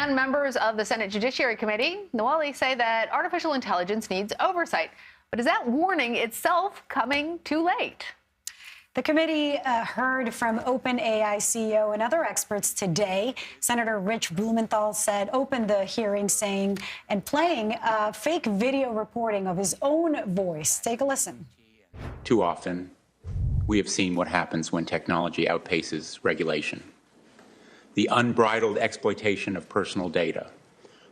And members of the Senate Judiciary Committee, Noali, say that artificial intelligence needs oversight. But is that warning itself coming too late? The committee heard from OpenAI CEO and other experts today. Senator Rich Blumenthal opened the hearing saying and playing fake video reporting of his own voice. Take a listen. Too often, we have seen what happens when technology outpaces regulation. The unbridled exploitation of personal data,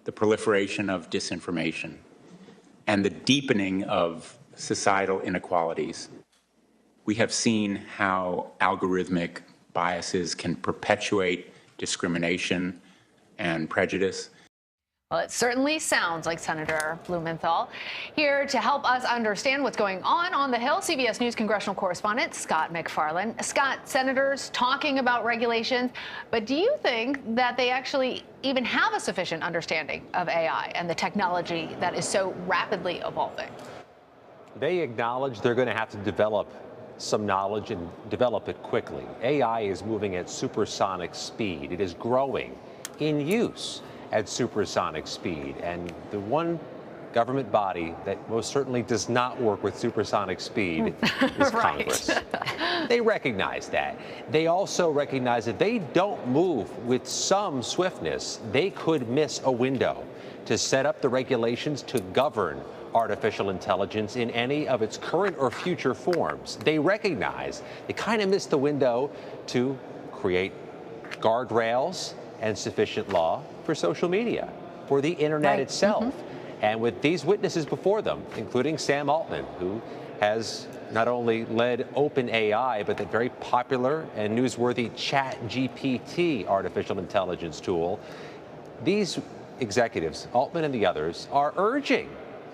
the proliferation of disinformation, and the deepening of societal inequalities. We have seen how algorithmic biases can perpetuate discrimination and prejudice. Well, it certainly sounds like Senator Blumenthal. Here to help us understand what's going on the Hill, CBS News congressional correspondent Scott MacFarlane. Scott, senators talking about regulations, but do you think that they actually even have a sufficient understanding of AI and the technology that is so rapidly evolving? They acknowledge they're going to have to develop some knowledge and develop it quickly. AI is moving at supersonic speed. It is growing in use at supersonic speed. And the one government body that most certainly does not work with supersonic speed is Congress. They recognize that. They also recognize that they don't move with some swiftness. They could miss a window to set up the regulations to govern artificial intelligence in any of its current or future forms. They recognize they kind of missed the window to create guardrails and sufficient law for social media, for the internet itself. And with these witnesses before them, including Sam Altman, who has not only led OpenAI, but that very popular and newsworthy ChatGPT artificial intelligence tool, these executives, Altman and the others, are urging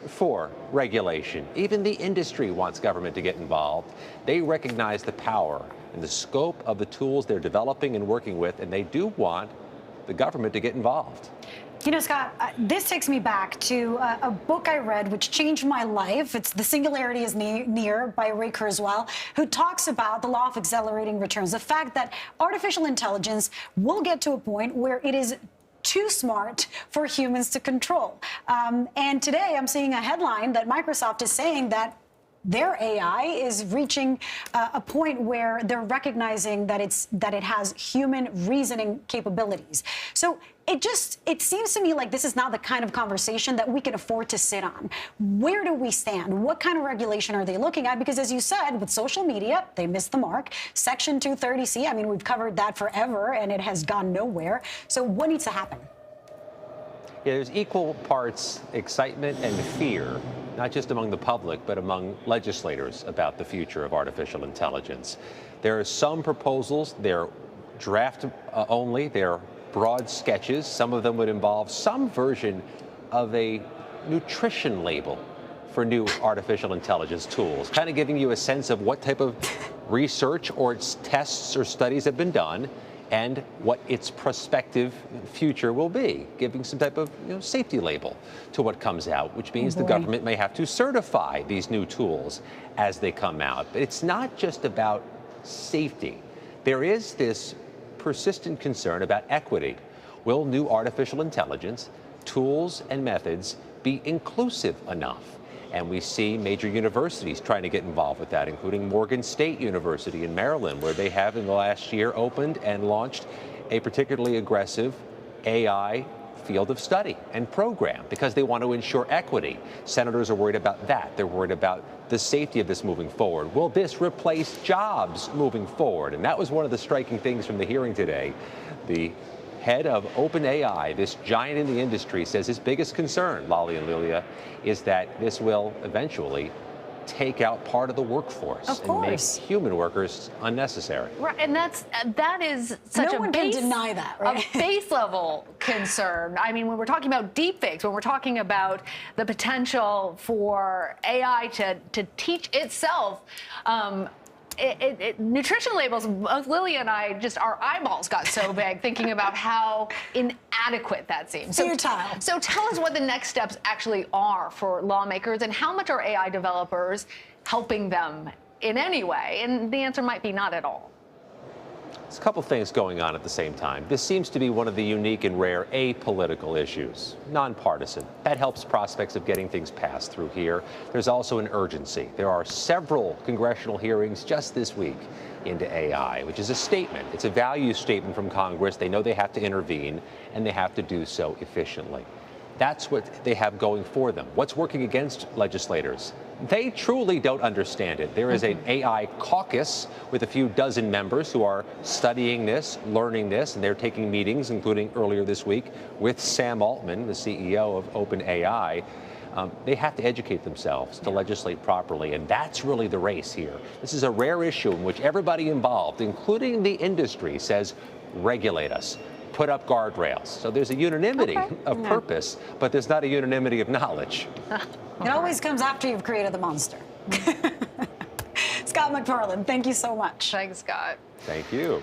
for regulation. Even the industry wants government to get involved. They recognize the power and the scope of the tools they're developing and working with, and they do want the government to get involved. You know, Scott, this takes me back to a book I read which changed my life. It's The Singularity is Near by Ray Kurzweil, who talks about the law of accelerating returns, the fact that artificial intelligence will get to a point where it is too smart for humans to control. And today I'm seeing a headline that Microsoft is saying that their AI is reaching a point where they're recognizing that it has human reasoning capabilities. So it seems to me like this is not the kind of conversation that we can afford to sit on. Where do we stand? What kind of regulation are they looking at? Because as you said, with social media, they missed the mark. Section 230C, I mean, we've covered that forever and it has gone nowhere. So what needs to happen? Yeah, there's equal parts excitement and fear, not just among the public, but among legislators about the future of artificial intelligence. There are some proposals, they're draft only, they're broad sketches. Some of them would involve some version of a nutrition label for new artificial intelligence tools, kind of giving you a sense of what type of research or its tests or studies have been done and what its prospective future will be, giving some type of safety label to what comes out, which means the government may have to certify these new tools as they come out. But it's not just about safety. There is this persistent concern about equity. Will new artificial intelligence tools and methods be inclusive enough? And we see major universities trying to get involved with that, including Morgan State University in Maryland, where they have in the last year opened and launched a particularly aggressive AI field of study and program because they want to ensure equity. Senators are worried about that. They're worried about the safety of this moving forward. Will this replace jobs moving forward? And that was one of the striking things from the hearing today. The head of OpenAI, this giant in the industry, says his biggest concern, Lolly and Lilia, is that this will eventually take out part of the workforce and make human workers unnecessary. Right, and that is such no one can deny that, right? A base level concern. I mean, when we're talking about deepfakes, when we're talking about the potential for AI to teach itself. Nutrition labels, both Lily and I, just our eyeballs got so big thinking about how inadequate that seems. So tell us what the next steps actually are for lawmakers and how much are AI developers helping them in any way? And the answer might be not at all. There's a couple things going on at the same time. This seems to be one of the unique and rare apolitical issues, nonpartisan. That helps prospects of getting things passed through here. There's also an urgency. There are several congressional hearings just this week into AI, which is a statement. It's a value statement from Congress. They know they have to intervene, and they have to do so efficiently. That's what they have going for them. What's working against legislators? They truly don't understand it. There is an AI caucus with a few dozen members who are studying this, learning this, and they're taking meetings, including earlier this week, with Sam Altman, the CEO of OpenAI. They have to educate themselves to legislate properly, and that's really the race here. This is a rare issue in which everybody involved, including the industry, says, regulate us. Put up guardrails. So there's a unanimity of purpose, but there's not a unanimity of knowledge. It always comes after you've created the monster. Scott MacFarlane, thank you so much. Thanks, Scott. Thank you.